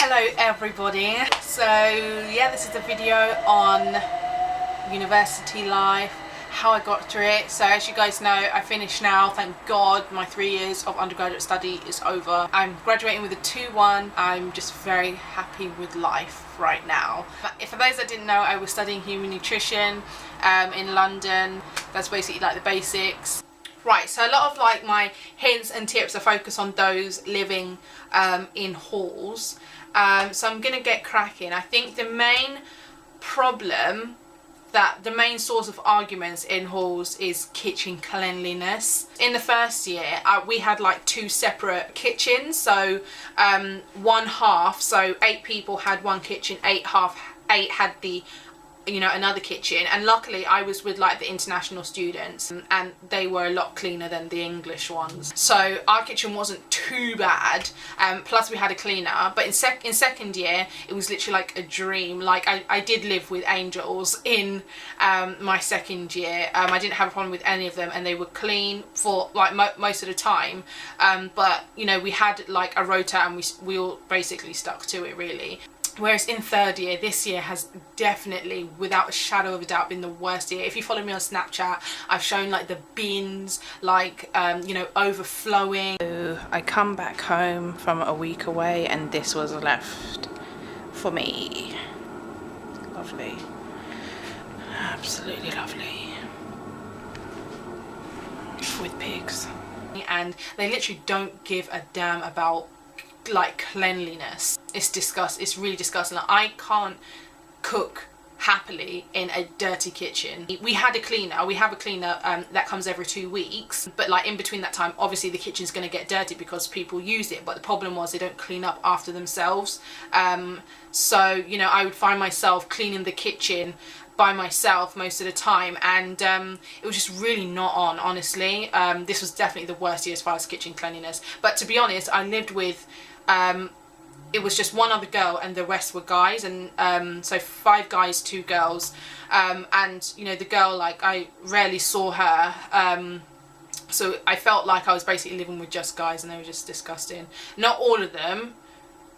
Hello everybody. So yeah, this is a video on university life, how I got through it. So as you guys know, I finished now, thank God. My 3 years of undergraduate study is over. I'm graduating with a 2-1. I'm just very happy with life right now. But for those that didn't know, I was studying human nutrition in London. That's basically like the basics. Right, so a lot of like my hints and tips are focused on those living in halls. So I'm gonna get cracking. I think the main problem, the main source of arguments in halls is kitchen cleanliness. In the first year, we had like 2 separate kitchens. So one half, so 8 people had one kitchen, 8 had the another kitchen, and luckily I was with like the international students and they were a lot cleaner than the English ones, so our kitchen wasn't too bad, plus we had a cleaner. But in second year it was literally like a dream. Like I did live with angels in my second year. I didn't have a problem with any of them and they were clean for like most of the time, but we had like a rota and we all basically stuck to it really. Whereas in third year, this year has definitely, without a shadow of a doubt, been the worst year. If you follow me on Snapchat, I've shown like the bins, like, overflowing. So I come back home from a week away and this was left for me. Lovely. Absolutely lovely. With pigs. And they literally don't give a damn about like cleanliness. It's really disgusting. Like, I can't cook happily in a dirty kitchen. We have a cleaner that comes every 2 weeks, but like in between that time obviously the kitchen's going to get dirty because people use it, but the problem was they don't clean up after themselves. So I would find myself cleaning the kitchen by myself most of the time, and it was just really not on, honestly. This was definitely the worst year as far as kitchen cleanliness. But to be honest, I lived with it was just one other girl and the rest were guys, and so 5 guys, 2 girls, and the girl, like, I rarely saw her, so I felt like I was basically living with just guys and they were just disgusting. Not all of them,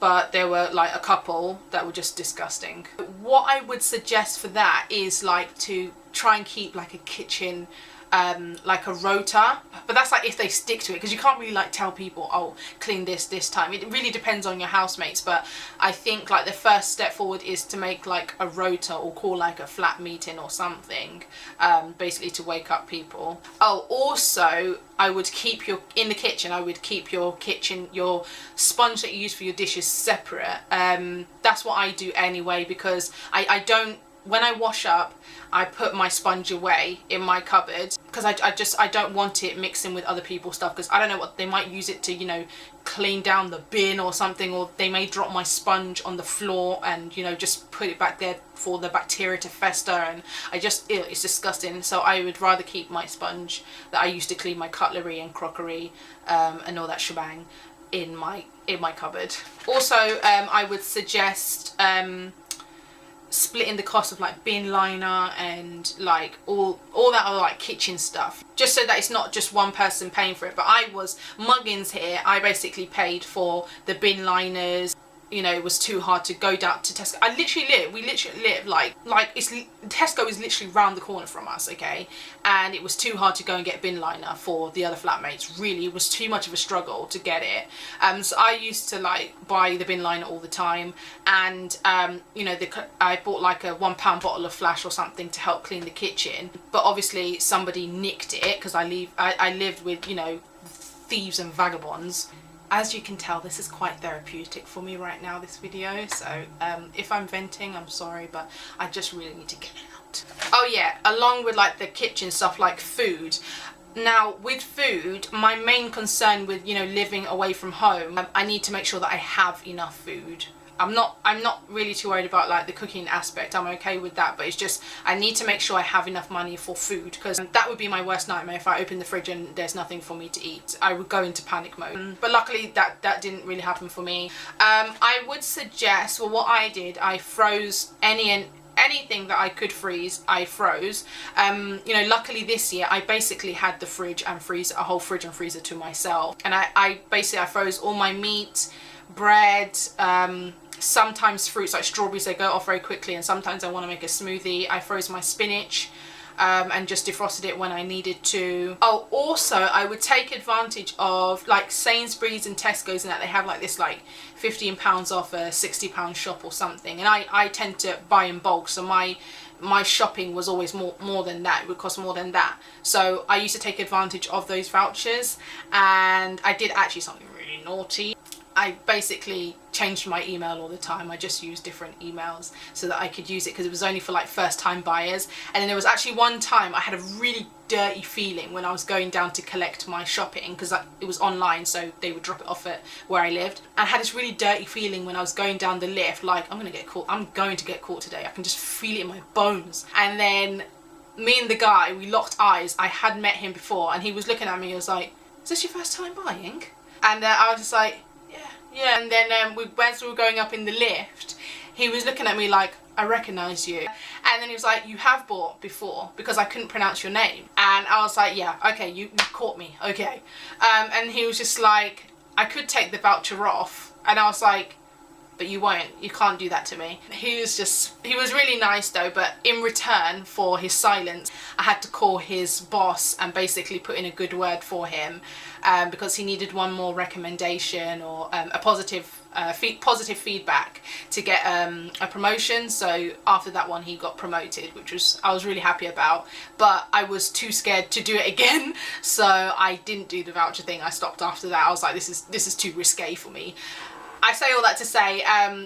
but there were like a couple that were just disgusting. What I would suggest for that is like to try and keep like a kitchen like a rota, but that's like if they stick to it, because you can't really like tell people, oh, clean this time. It really depends on your housemates, but I think like the first step forward is to make like a rota or call like a flat meeting or something, basically to wake up people. Oh, also I would keep your sponge that you use for your dishes separate. That's what I do anyway, because I don't, when I wash up, I put my sponge away in my cupboard, because I don't want it mixing with other people's stuff, because I don't know what they might use it to, clean down the bin or something, or they may drop my sponge on the floor and just put it back there for the bacteria to fester, and it's disgusting. So I would rather keep my sponge that I used to clean my cutlery and crockery and all that shebang in my cupboard. Also, I would suggest splitting the cost of like bin liner and like all that other like kitchen stuff, just so that it's not just one person paying for it. But I was muggins here. I basically paid for the bin liners. It was too hard to go down to Tesco. We literally live like Tesco is literally round the corner from us, okay? And it was too hard to go and get bin liner for the other flatmates. Really, it was too much of a struggle to get it. So I used to like buy the bin liner all the time, and I bought like a £1 bottle of Flash or something to help clean the kitchen. But obviously somebody nicked it, because I lived with thieves and vagabonds. As you can tell, this is quite therapeutic for me right now, this video, so if I'm venting, I'm sorry, but I just really need to get it out. Oh yeah, along with like the kitchen stuff, like food. Now with food, my main concern with living away from home, I need to make sure that I have enough food. I'm not really too worried about like the cooking aspect. I'm okay with that, but it's just I need to make sure I have enough money for food, because that would be my worst nightmare if I open the fridge and there's nothing for me to eat. I would go into panic mode. But luckily that didn't really happen for me. I would suggest, well, what I did, I froze anything that I could freeze, I froze. Luckily this year I basically had the fridge and freezer, a whole fridge and freezer to myself, and I basically froze all my meat, bread, Sometimes fruits like strawberries, they go off very quickly, and sometimes I want to make a smoothie. I froze my spinach and just defrosted it when I needed to. Oh, also I would take advantage of like Sainsbury's and Tesco's, and that they have like this like £15 off a £60 shop or something, and I tend to buy in bulk, so my shopping was always more than that. It would cost more than that, so I used to take advantage of those vouchers. And I did actually something really naughty. I basically changed my email all the time. I just used different emails so that I could use it, because it was only for like first time buyers. And then there was actually one time I had a really dirty feeling when I was going down to collect my shopping, because it was online, so they would drop it off at where I lived. And I had this really dirty feeling when I was going down the lift, like, I'm going to get caught today. I can just feel it in my bones. And then me and the guy, we locked eyes. I had met him before, and he was looking at me. He was like, is this your first time buying? And I was just like, yeah. And then as we were going up in the lift, he was looking at me like, I recognise you. And then he was like, you have bought before, because I couldn't pronounce your name. And I was like, yeah, okay, you caught me, okay. And he was just like, I could take the voucher off. And I was like, but you won't, you can't do that to me. He was really nice though, but in return for his silence, I had to call his boss and basically put in a good word for him, because he needed one more recommendation or a positive feedback to get a promotion. So after that one, he got promoted, which I was really happy about, but I was too scared to do it again, so I didn't do the voucher thing. I stopped after that. I was like, this is too risque for me. I say all that to say,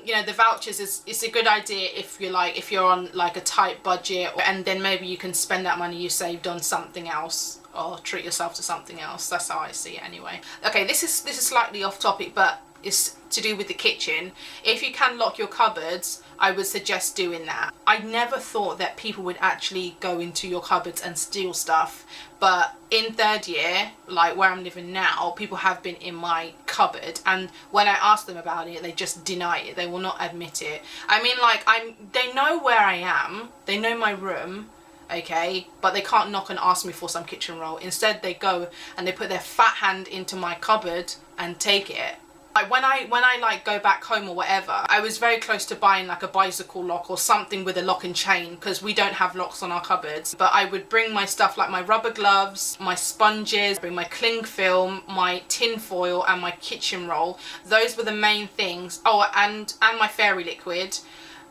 you know, the vouchers it's a good idea if you're on like a tight budget, and then maybe you can spend that money you saved on something else, or treat yourself to something else. That's how I see it anyway. Okay, this is slightly off topic, but it's to do with the kitchen. If you can lock your cupboards, I would suggest doing that. I never thought that people would actually go into your cupboards and steal stuff, but in third year, like where I'm living now, people have been in my cupboard, and when I ask them about it, they just deny it. They will not admit it. I mean, like, they know where I am, they know my room, okay, but they can't knock and ask me for some kitchen roll. Instead, they go and they put their fat hand into my cupboard and take it. Like when I like go back home or whatever, I was very close to buying like a bicycle lock or something with a lock and chain, because we don't have locks on our cupboards. But I would bring my stuff like my rubber gloves, my sponges, bring my cling film, my tin foil and my kitchen roll. Those were the main things. Oh, and my fairy liquid.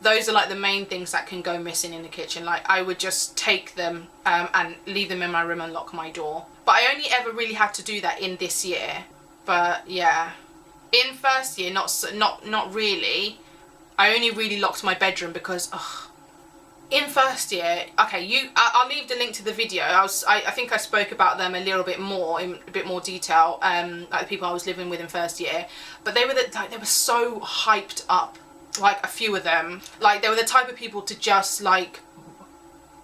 Those are like the main things that can go missing in the kitchen. Like I would just take them and leave them in my room and lock my door. But I only ever really had to do that in this year. But yeah. In first year, not really. I only really locked my bedroom because, in first year, okay, I'll leave the link to the video. I think I spoke about them a little bit more, in a bit more detail, like the people I was living with in first year. But they were so hyped up, like a few of them. Like they were the type of people to just like,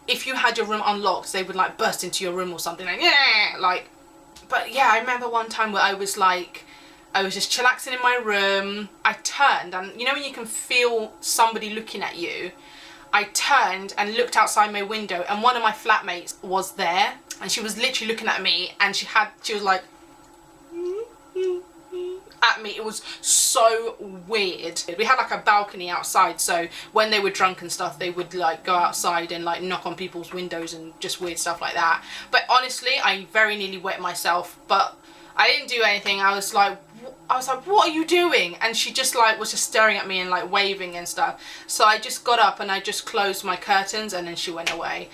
if you had your room unlocked, they would like burst into your room or something, like, yeah, like. But yeah, I remember one time where I was just chillaxing in my room. I turned, and you know when you can feel somebody looking at you? I turned and looked outside my window, and one of my flatmates was there, and she was literally looking at me, and she was like at me. It was so weird. We had like a balcony outside, so when they were drunk and stuff, they would like go outside and like knock on people's windows and just weird stuff like that. But honestly, I very nearly wet myself, but I didn't do anything. I was like, what are you doing? And she just like was just staring at me and like waving and stuff. So I just got up and I just closed my curtains, and then she went away.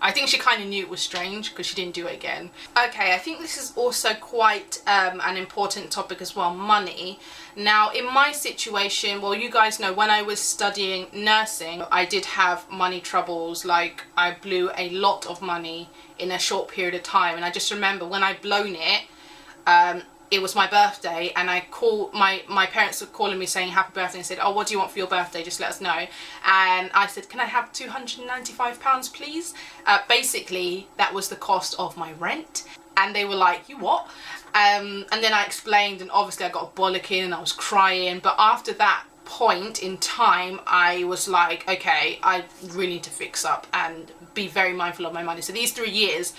I think she kind of knew it was strange because she didn't do it again. Okay, I think this is also quite an important topic as well, money. Now, in my situation, well, you guys know when I was studying nursing, I did have money troubles. Like, I blew a lot of money in a short period of time. And I just remember when I blown it, it was my birthday, and I called, my parents were calling me saying happy birthday, and said, oh, what do you want for your birthday, just let us know. And I said, can I have £295 please? Basically that was the cost of my rent. And they were like, you what? And then I explained, and obviously I got a bollocking and I was crying. But after that point in time, I was like, okay, I really need to fix up and be very mindful of my money. So these 3 years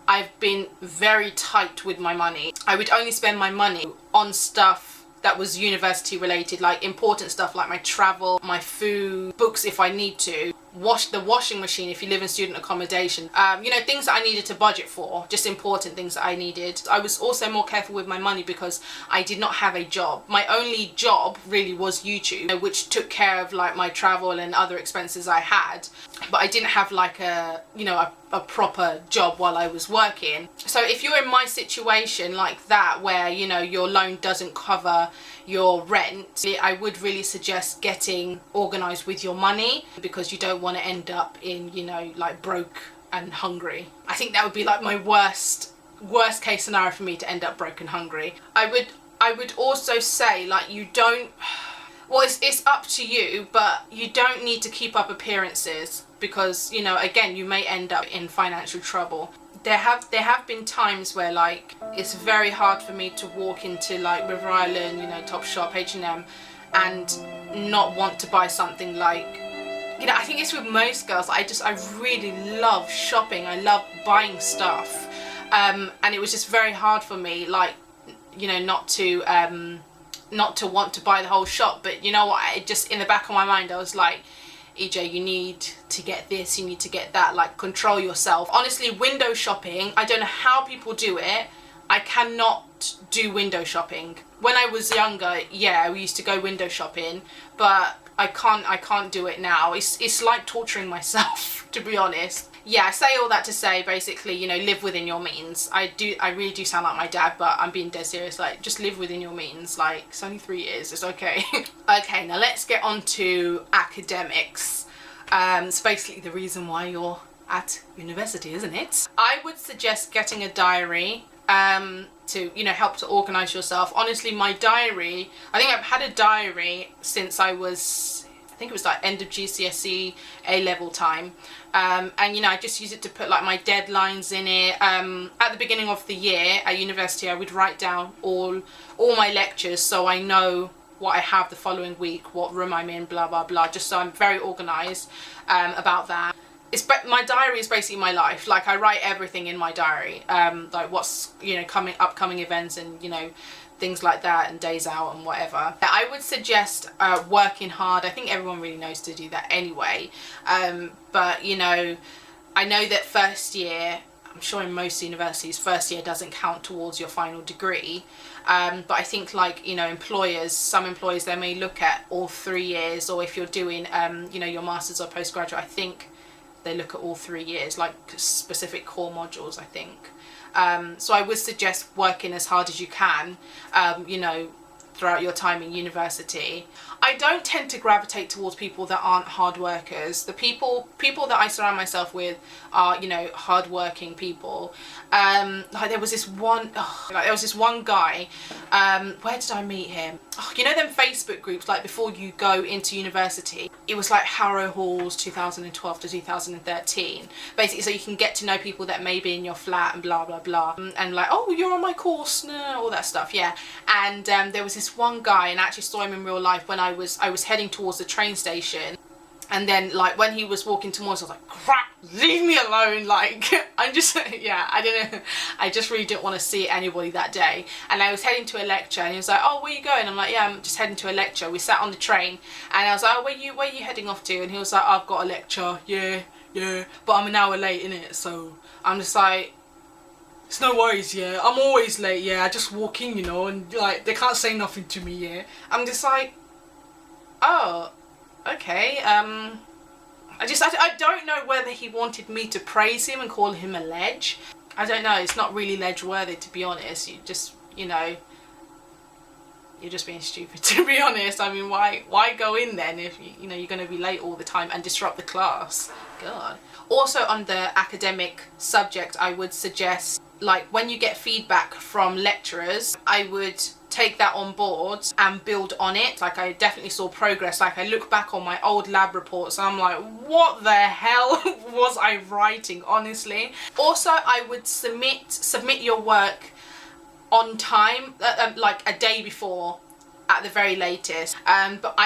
I've been very tight with my money. I would only spend my money on stuff that was university related, like important stuff like my travel, my food, books if I need to, the washing machine if you live in student accommodation, you know, things that I needed to budget for, just important things that I needed. I was also more careful with my money because I did not have a job. My only job really was YouTube, which took care of like my travel and other expenses I had, but I didn't have like a, you know, a proper job while I was working. So if you're in my situation like that, where, you know, your loan doesn't cover your rent, I would really suggest getting organized with your money, because you don't want to end up in, you know, like broke and hungry. I think that would be like my worst case scenario for me, to end up broke and hungry. I would also say, like, you don't, well, it's up to you, but you don't need to keep up appearances, because, you know, again, you may end up in financial trouble. There have been times where, like, it's very hard for me to walk into like River Island, you know, Topshop, H&M, and not want to buy something. Like, you know, I think it's with most girls. I really love shopping. I love buying stuff, and it was just very hard for me, like, you know, not to want to buy the whole shop. But you know what, I just, in the back of my mind, I was like, EJ, you need to get this, you need to get that, like, control yourself. Honestly, window shopping, I don't know how people do it. I cannot do window shopping. When I was younger, yeah, we used to go window shopping, but I can't do it now. It's like torturing myself, to be honest. Yeah, I say all that to say, basically, you know, live within your means. I really do sound like my dad, but I'm being dead serious. Like, just live within your means. Like, it's only 3 years, it's okay. Okay, now let's get on to academics. It's basically the reason why you're at university, isn't it? I would suggest getting a diary to, you know, help to organize yourself. Honestly, my diary, I think I've had a diary since I think it was like end of GCSE, A-level time. And, you know, I just use it to put like my deadlines in it. At the beginning of the year at university, I would write down all my lectures, so I know what I have the following week, what room I'm in, blah, blah, blah, just so I'm very organized about that. My diary is basically my life. Like, I write everything in my diary, like what's, you know, upcoming events and, you know, things like that, and days out and whatever. I would suggest working hard. I think everyone really knows to do that anyway, but, you know, I know that first year, I'm sure in most universities, first year doesn't count towards your final degree, but I think, like, you know, some employers, they may look at all 3 years, or if you're doing, you know, your master's or postgraduate, I think they look at all 3 years, like specific core modules, I think. So I would suggest working as hard as you can, you know, throughout your time in university. I don't tend to gravitate towards people that aren't hard workers. The people that I surround myself with are, you know, hardworking people. Like there was this one guy, where did I meet him? Oh, you know them Facebook groups, like before you go into university? It was like Harrow Halls 2012 to 2013. Basically, so you can get to know people that may be in your flat and blah, blah, blah. And like, oh, you're on my course, no, all that stuff, yeah. And there was this one guy, and I actually saw him in real life when I was heading towards the train station. And then, like, when he was walking towards us, I was like, crap, leave me alone. Like, I'm just, yeah, I just really didn't want to see anybody that day. And I was heading to a lecture, and he was like, oh, where you going? I'm like, yeah, I'm just heading to a lecture. We sat on the train, and I was like, oh, where you heading off to? And he was like, oh, I've got a lecture, yeah, but I'm an hour late, innit? So I'm just like, it's no worries, yeah, I'm always late, yeah, I just walk in, you know, and like, they can't say nothing to me, yeah. I'm just like, oh, okay, I don't know whether he wanted me to praise him and call him a ledge. I don't know, it's not really ledge worthy, to be honest. You just, you know, you're just being stupid, to be honest. I mean, why go in then if you know you're going to be late all the time and disrupt the class? God. Also, on the academic subject, I would suggest, like, when you get feedback from lecturers, I would take that on board and build on it. Like, I definitely saw progress. Like, I look back on my old lab reports and I'm like, what the hell was I writing, honestly? Also, I would submit your work on time, like a day before. at the very latest. But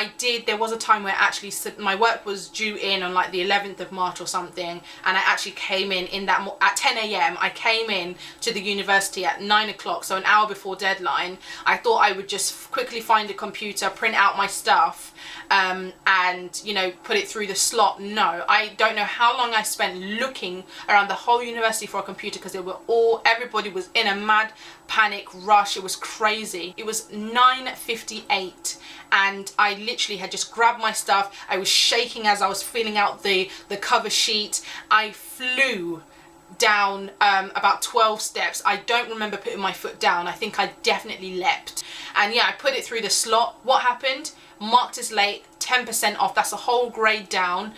there was a time where actually my work was due in on like the 11th of March or something, and I actually came in that at 10 a.m. I came in to the university at 9 o'clock, so an hour before deadline. I thought I would just quickly find a computer, print out my stuff, and you know, put it through the slot. No, I don't know how long I spent looking around the whole university for a computer, because everybody was in a mad panic rush. It was crazy. It was 9:58 and I literally had just grabbed my stuff. I was shaking as I was filling out the cover sheet. I flew down about 12 steps. I don't remember putting my foot down. I think I definitely leapt, and yeah, I put it through the slot. What happened? Marked as late, 10% off. That's a whole grade down,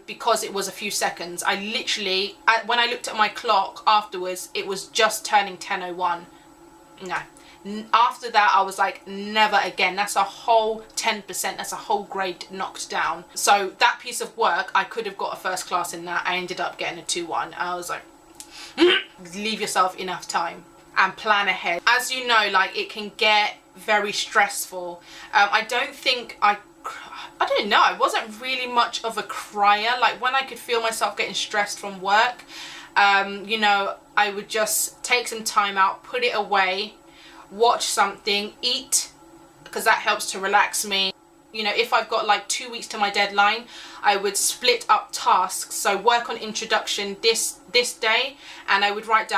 because it was a few seconds. I literally, when I looked at my clock afterwards, it was just turning 10:01. No, after that I was like, never again. That's a whole 10%. That's a whole grade knocked down. So that piece of work, I could have got a first class in that. I ended up getting a 2-1. I was like, leave yourself enough time and plan ahead. As you know, like, it can get very stressful. I don't know, I wasn't really much of a crier. Like, when I could feel myself getting stressed from work, you know, I would just take some time out, put it away, watch something, eat, because that helps to relax me. You know, if I've got like 2 weeks to my deadline, I would split up tasks. So work on introduction this day, and I would write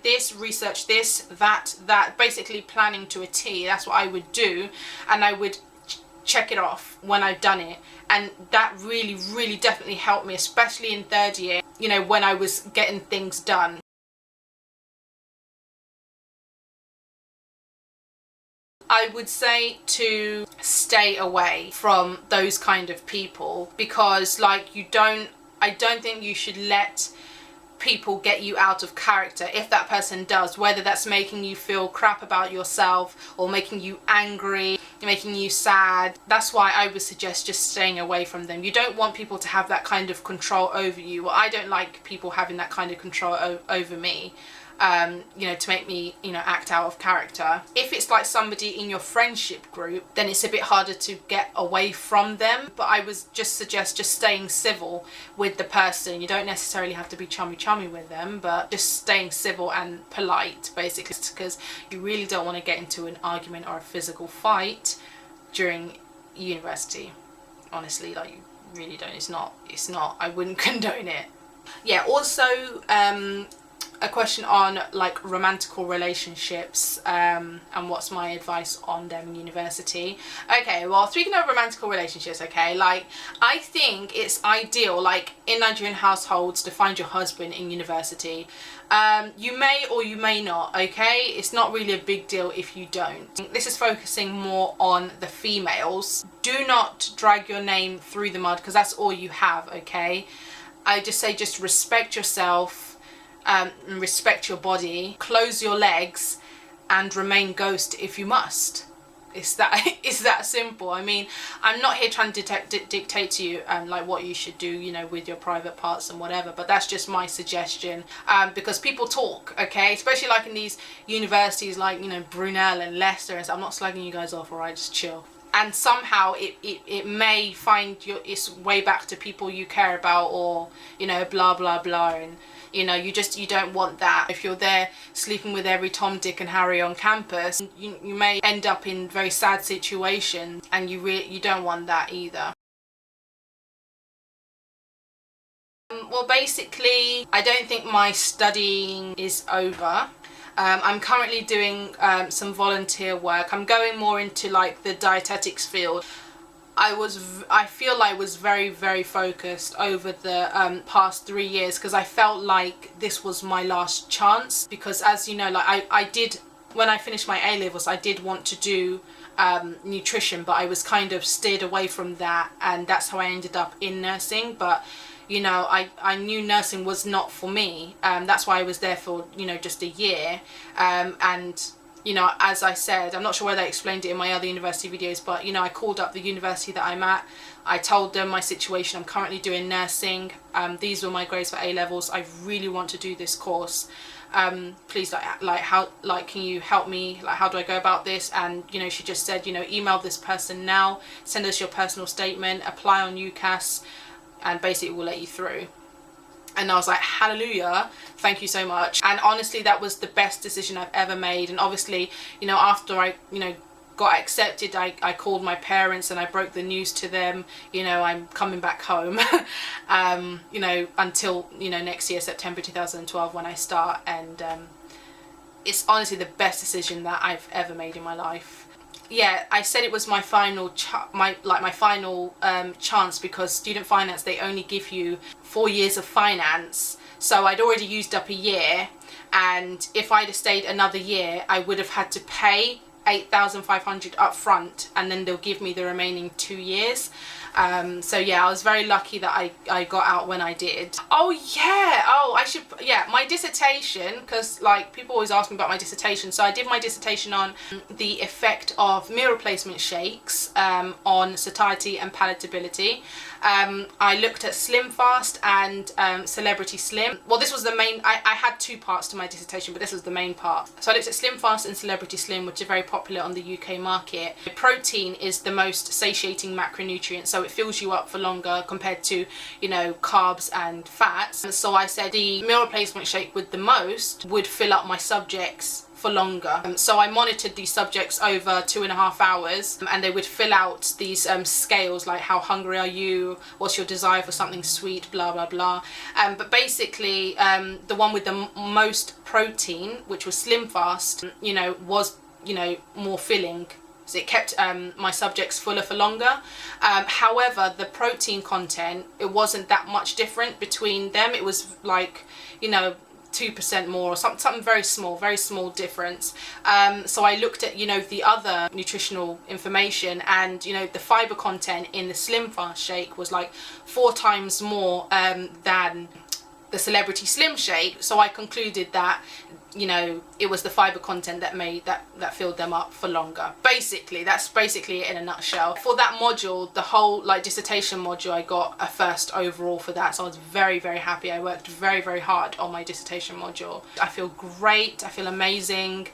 this, research this, that, basically planning to a T. That's what I would do, and I would check it off when I've done it. And that really, really definitely helped me, especially in third year, you know, when I was getting things done. I would say to stay away from those kind of people, because like, I don't think you should let people get you out of character. If that person does, whether that's making you feel crap about yourself or making you angry, making you sad, that's why I would suggest just staying away from them. You don't want people to have that kind of control over you. Well, I don't like people having that kind of control over me. You know, to make me, you know, act out of character. If it's like somebody in your friendship group, then it's a bit harder to get away from them. But I would just suggest just staying civil with the person. You don't necessarily have to be chummy with them, but just staying civil and polite, basically, because you really don't want to get into an argument or a physical fight during university. Honestly, like, you really don't. It's not, I wouldn't condone it. Yeah, also, a question on like romantical relationships, and what's my advice on them in university. Okay, well, speaking of romantical relationships, okay, like, I think it's ideal, like, in Nigerian households, to find your husband in university. You may or you may not, okay? It's not really a big deal if you don't. This is focusing more on the females. Do not drag your name through the mud, because that's all you have, okay? I just say, just respect yourself, and respect your body, close your legs, and remain ghost if you must. It's that simple. I mean, I'm not here trying to dictate to you like what you should do, you know, with your private parts and whatever, but that's just my suggestion, because people talk, okay, especially like in these universities like, you know, Brunel and Leicester and stuff. I'm not slagging you guys off, alright, just chill. And somehow it may find its way back to people you care about, or, you know, blah blah blah, and you know, you don't want that. If you're there sleeping with every Tom, Dick and Harry on campus, you may end up in very sad situations, and you don't want that either. Well, basically, I don't think my studying is over. I'm currently doing some volunteer work. I'm going more into like the dietetics field. I feel I was very, very focused over the past 3 years, because I felt like this was my last chance. Because, as you know, like, I did, when I finished my A-levels, I did want to do nutrition, but I was kind of steered away from that, and that's how I ended up in nursing. But you know, I knew nursing was not for me. That's why I was there for, you know, just a year. And you know, as I said, I'm not sure whether I explained it in my other university videos, but, you know, I called up the university that I'm at. I told them my situation. I'm currently doing nursing. These were my grades for A-levels. I really want to do this course. please, like can you help me, like how do I go about this? And you know, she just said, you know, email this person now, send us your personal statement, apply on UCAS, and basically we'll let you through. And I was like, hallelujah, thank you so much. And honestly, that was the best decision I've ever made. And obviously, you know, after I, you know, got accepted, I called my parents and I broke the news to them, you know, I'm coming back home, you know, until, you know, next year, September 2012, when I start. And it's honestly the best decision that I've ever made in my life. Yeah, I said it was my final chance, because student finance, they only give you 4 years of finance. So I'd already used up a year, and if I'd have stayed another year, I would have had to pay 8,500 up front, and then they'll give me the remaining 2 years. So yeah, I was very lucky that I got out when I did. Oh yeah, my dissertation, because like people always ask me about my dissertation. So I did my dissertation on the effect of meal replacement shakes on satiety and palatability. I looked at Slim Fast and Celebrity Slim. Well, this was the main, I had 2 parts to my dissertation, but this was the main part. So I looked at Slim Fast and Celebrity Slim, which are very popular on the UK market. Protein is the most satiating macronutrient, so it fills you up for longer compared to, you know, carbs and fats. And so I said the meal replacement shake with the most would fill up my subjects for longer. So I monitored these subjects over 2.5 hours, and they would fill out these scales, like how hungry are you, what's your desire for something sweet, blah blah blah. But basically the one with the most protein, which was Slim Fast, you know, was, you know, more filling. So it kept my subjects fuller for longer. However, the protein content, it wasn't that much different between them. It was like, you know, 2% more, or something very small difference. So I looked at, you know, the other nutritional information, and you know, the fiber content in the Slim Fast shake was like 4 times more than the Celebrity Slim shake. So I concluded that, you know, it was the fiber content that made that filled them up for longer. Basically, that's basically it in a nutshell. For that module, the whole like dissertation module, I got a first overall for that, so I was very happy. I worked very hard on my dissertation module. I feel great, I feel amazing.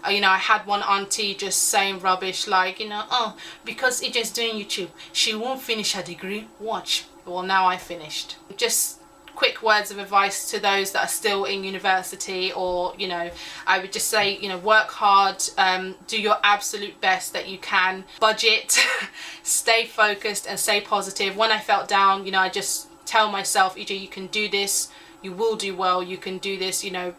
You know, I had one auntie just saying rubbish like, you know, oh, because Ije's doing YouTube, she won't finish her degree, watch. Well, now I finished. Just quick words of advice to those that are still in university, or you know, I would just say, you know, work hard, do your absolute best that you can, budget, stay focused and stay positive. When I felt down, you know, I just tell myself, EJ, you can do this, you will do well, you can do this. You know,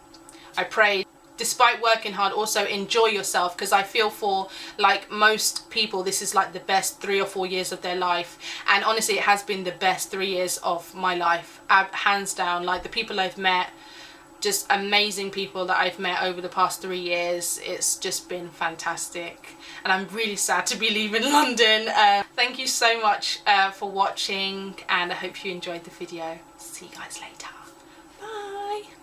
I pray. Despite working hard, also enjoy yourself, because I feel for like most people this is like the best 3 or 4 years of their life, and honestly it has been the best 3 years of my life, hands down. Like the people I've met, just amazing people that I've met over the past 3 years, it's just been fantastic, and I'm really sad to be leaving London. Thank you so much for watching, and I hope you enjoyed the video. See you guys later.